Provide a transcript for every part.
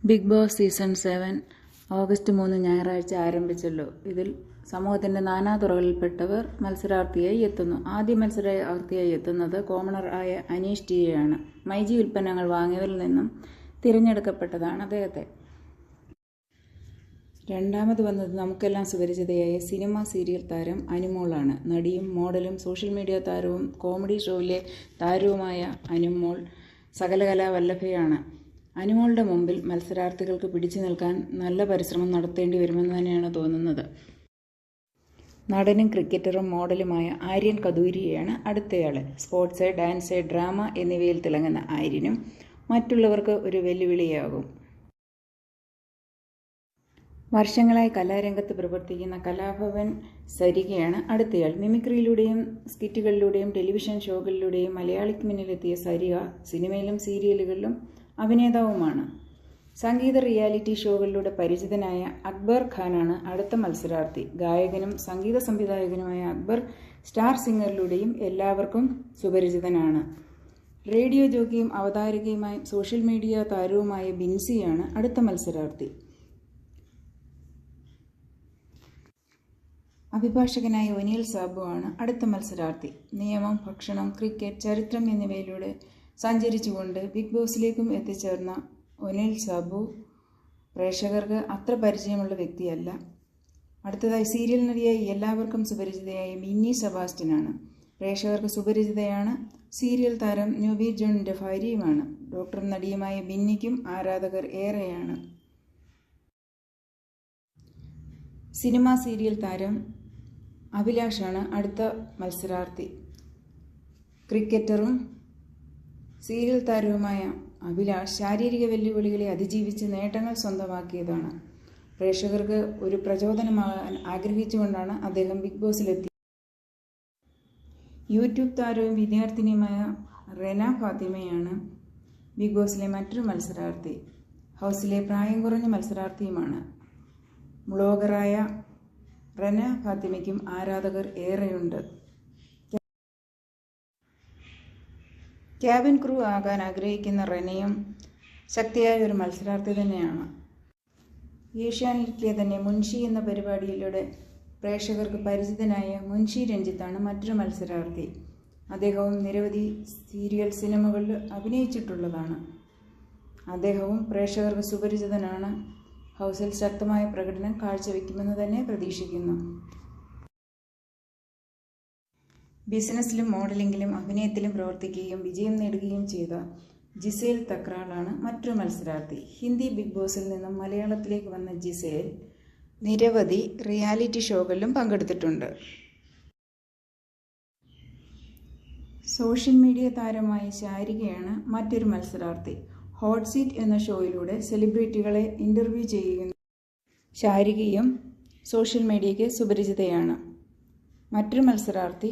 Big boss season 7 August 3 ഞായറാഴ്ച ആരംഭിച്ചല്ലോ. ഇതിൽ സമൂഹത്തിൻ്റെ നാനാതുറകളിൽപ്പെട്ടവർ മത്സരാർത്ഥിയായി എത്തുന്നു. ആദ്യ മത്സരാർത്ഥിയായി എത്തുന്നത് കോമണർ ആയ അനീഷ് ടിയെയാണ്. മൈജി ഉൽപ്പന്നങ്ങൾ വാങ്ങിയവരിൽ നിന്നും തിരഞ്ഞെടുക്കപ്പെട്ടതാണ് അദ്ദേഹത്തെ. രണ്ടാമത് വന്നത് നമുക്കെല്ലാം സുപരിചിതയായ സിനിമ സീരിയൽ താരം അനുമോളാണ്. നടിയും മോഡലും സോഷ്യൽ മീഡിയ താരവും കോമഡി ഷോയിലെ താരവുമായ അനുമോൾ സകലകലാ വല്ലഭയാണ്. അനുമോളുടെ മുമ്പിൽ മത്സരാർത്ഥികൾക്ക് പിടിച്ചു നിൽക്കാൻ നല്ല പരിശ്രമം നടത്തേണ്ടി വരുമെന്ന് തന്നെയാണ് തോന്നുന്നത്. നടനും ക്രിക്കറ്ററും മോഡലുമായ ആര്യൻ കദൂരിയാണ് അടുത്തയാൾ. സ്പോർട്സ്, ഡാൻസ്, ഡ്രാമ എന്നിവയിൽ തിളങ്ങുന്ന ആര്യനും മറ്റുള്ളവർക്ക് ഒരു വെല്ലുവിളിയാകും. വർഷങ്ങളായി കലാരംഗത്ത് പ്രവർത്തിക്കുന്ന കലാഭവൻ സരികയാണ് അടുത്തയാൾ. മിമിക്രിയിലൂടെയും സ്കിറ്റുകളിലൂടെയും ടെലിവിഷൻ ഷോകളിലൂടെയും മലയാളിക്ക് മുന്നിലെത്തിയ സരിക സിനിമയിലും സീരിയലുകളിലും അഭിനേതാവുമാണ്. സംഗീത റിയാലിറ്റി ഷോകളിലൂടെ പരിചിതനായ അക്ബർ ഖാനാണ് അടുത്ത മത്സരാർത്ഥി. ഗായകനും സംഗീത സംവിധായകനുമായ അക്ബർ സ്റ്റാർ സിംഗറിലൂടെയും എല്ലാവർക്കും സുപരിചിതനാണ്. റേഡിയോ ജോക്കിയും അവതാരകയുമായി സോഷ്യൽ മീഡിയ താരവുമായ ബിൻസിയാണ് അടുത്ത മത്സരാർത്ഥി. അഭിഭാഷകനായ ഒനിൽ സാബു ആണ് അടുത്ത മത്സരാർത്ഥി. നിയമം, ഭക്ഷണം, ക്രിക്കറ്റ്, ചരിത്രം എന്നിവയിലൂടെ സഞ്ചരിച്ചുകൊണ്ട് ബിഗ് ബോസിലേക്കും എത്തിച്ചേർന്ന ഒനിൽ സാബു പ്രേക്ഷകർക്ക് അത്ര പരിചയമുള്ള വ്യക്തിയല്ല. അടുത്തതായി സീരിയൽ നടിയായി എല്ലാവർക്കും സുപരിചിതയായ മിന്നി സെബാസ്റ്റ്യനാണ്. പ്രേക്ഷകർക്ക് സുപരിചിതയാണ്. സീരിയൽ താരം ന്യൂബി ജോണിൻ്റെ ഭാര്യയുമാണ്. ഡോക്ടർ നടിയുമായ ബിന്നിക്കും ആരാധകർ ഏറെയാണ്. സിനിമ സീരിയൽ താരം അഭിലാഷാണ് അടുത്ത മത്സരാർത്ഥി. ക്രിക്കറ്ററും സീരിയൽ താരവുമായ അഭിലാഷ് ശാരീരിക വെല്ലുവിളികളെ അതിജീവിച്ച് നേട്ടങ്ങൾ സ്വന്തമാക്കിയതാണ്. പ്രേക്ഷകർക്ക് ഒരു പ്രചോദനമാകാൻ ആഗ്രഹിച്ചുകൊണ്ടാണ് അദ്ദേഹം ബിഗ് ബോസിലെത്തി. യൂട്യൂബ് താരവും വിദ്യാർത്ഥിനിയുമായ റെന ഫാത്തിമയാണ് ബിഗ് ബോസിലെ മറ്റൊരു മത്സരാർത്ഥി. ഹൗസിലെ പ്രായം കുറഞ്ഞ മത്സരാർത്ഥിയുമാണ്. ബ്ലോഗറായ റെന ഫാത്തിമയ്ക്കും ആരാധകർ ഏറെയുണ്ട്. ക്യാബിൻ ക്രൂ ആകാൻ ആഗ്രഹിക്കുന്ന റെനയും ശക്തിയായ ഒരു മത്സരാർത്ഥി തന്നെയാണ്. ഏഷ്യാനെറ്റിലെ തന്നെ മുൻഷി എന്ന പരിപാടിയിലൂടെ പ്രേക്ഷകർക്ക് പരിചിതനായ മുൻഷി രഞ്ജിത്താണ് മറ്റൊരു മത്സരാർത്ഥി. അദ്ദേഹവും നിരവധി സീരിയൽ സിനിമകളിൽ അഭിനയിച്ചിട്ടുള്ളതാണ്. അദ്ദേഹവും പ്രേക്ഷകർക്ക് സുപരിചിതനാണ്. ഹൗസിൽ ശക്തമായ പ്രകടനം കാഴ്ചവെക്കുമെന്ന് തന്നെ പ്രതീക്ഷിക്കുന്നു. ബിസിനസ്സിലും മോഡലിംഗിലും അഭിനയത്തിലും പ്രവർത്തിക്കുകയും വിജയം നേടുകയും ചെയ്ത ജിസേൽ തക്രാളാണ് മറ്റൊരു മത്സരാർത്ഥി. ഹിന്ദി ബിഗ് ബോസിൽ നിന്നും മലയാളത്തിലേക്ക് വന്ന ജിസേൽ നിരവധി റിയാലിറ്റി ഷോകളിലും പങ്കെടുത്തിട്ടുണ്ട്. സോഷ്യൽ മീഡിയ താരമായ ശാരികയാണ് മറ്റൊരു മത്സരാർത്ഥി. ഹോട്ട് സീറ്റ് എന്ന ഷോയിലൂടെ സെലിബ്രിറ്റികളെ ഇൻ്റർവ്യൂ ചെയ്യുന്ന ശാരികയും സോഷ്യൽ മീഡിയയ്ക്ക് സുപരിചിതയാണ്. മറ്റൊരു മത്സരാർത്ഥി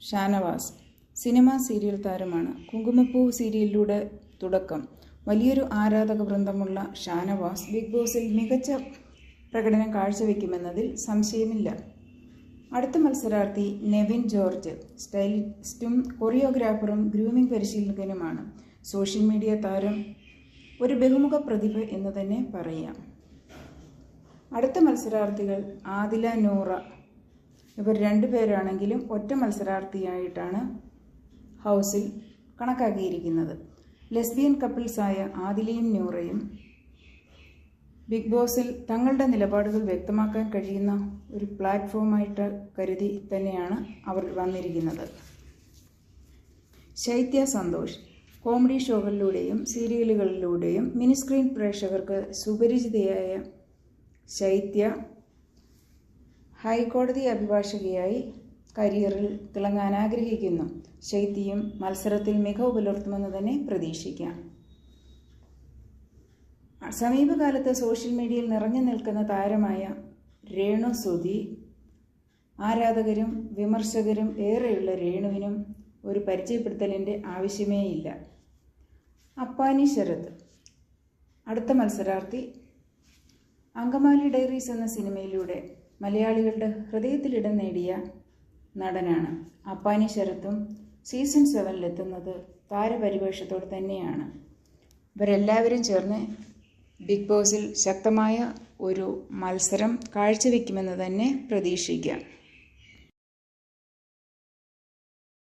ഷാനവാസ് സിനിമ സീരിയൽ താരമാണ്. കുങ്കുമപ്പൂ സീരിയലിലൂടെ തുടക്കം. വലിയൊരു ആരാധക വൃന്ദമുള്ള ഷാനവാസ് ബിഗ് ബോസിൽ മികച്ച പ്രകടനം കാഴ്ചവെക്കുമെന്നതിൽ സംശയമില്ല. അടുത്ത മത്സരാർത്ഥി നെവിൻ ജോർജ് സ്റ്റൈലിസ്റ്റും കൊറിയോഗ്രാഫറും ഗ്രൂമിംഗ് പരിശീലകനുമാണ്. സോഷ്യൽ മീഡിയ താരം, ഒരു ബഹുമുഖ പ്രതിഭ എന്ന് തന്നെ പറയാം. അടുത്ത മത്സരാർത്ഥികൾ ആദില, നൂറ. ഇവർ രണ്ടുപേരാണെങ്കിലും ഒറ്റ മത്സരാർത്ഥിയായിട്ടാണ് ഹൗസിൽ കണക്കാക്കിയിരിക്കുന്നത്. ലെസ്ബിയൻ കപ്പിൾസായ ആദിലയും നൂറയും ബിഗ് ബോസിൽ തങ്ങളുടെ നിലപാടുകൾ വ്യക്തമാക്കാൻ കഴിയുന്ന ഒരു പ്ലാറ്റ്ഫോമായിട്ട് കരുതി തന്നെയാണ് അവർ വന്നിരിക്കുന്നത്. ശൈത്യ സന്തോഷ് കോമഡി ഷോകളിലൂടെയും സീരിയലുകളിലൂടെയും മിനി സ്ക്രീൻ പ്രേക്ഷകർക്ക് സുപരിചിതയായ ശൈത്യ ഹൈക്കോടതി അഭിഭാഷകയായി കരിയറിൽ തിളങ്ങാൻ ആഗ്രഹിക്കുന്നു. ശൈത്യയും മത്സരത്തിൽ മികവ് പുലർത്തുമെന്ന് തന്നെ പ്രതീക്ഷിക്കാം. സമീപകാലത്ത് സോഷ്യൽ മീഡിയയിൽ നിറഞ്ഞു നിൽക്കുന്ന താരമായ രേണു സുധി. ആരാധകരും വിമർശകരും ഏറെയുള്ള രേണുവിനും ഒരു പരിചയപ്പെടുത്തലിൻ്റെ ആവശ്യമേയില്ല. അപ്പാനി ശരത് അടുത്ത മത്സരാർത്ഥി. അങ്കമാലി ഡയറീസ് എന്ന സിനിമയിലൂടെ മലയാളികളുടെ ഹൃദയത്തിലിടം നേടിയ നടനാണ്. അപ്പാനി ശരത്തും സീസൺ 7 താരപരിവേഷത്തോടെ തന്നെയാണ്. ഇവരെല്ലാവരും ചേർന്ന് ബിഗ് ബോസിൽ ശക്തമായ ഒരു മത്സരം കാഴ്ചവെക്കുമെന്ന് തന്നെ പ്രതീക്ഷിക്കാം.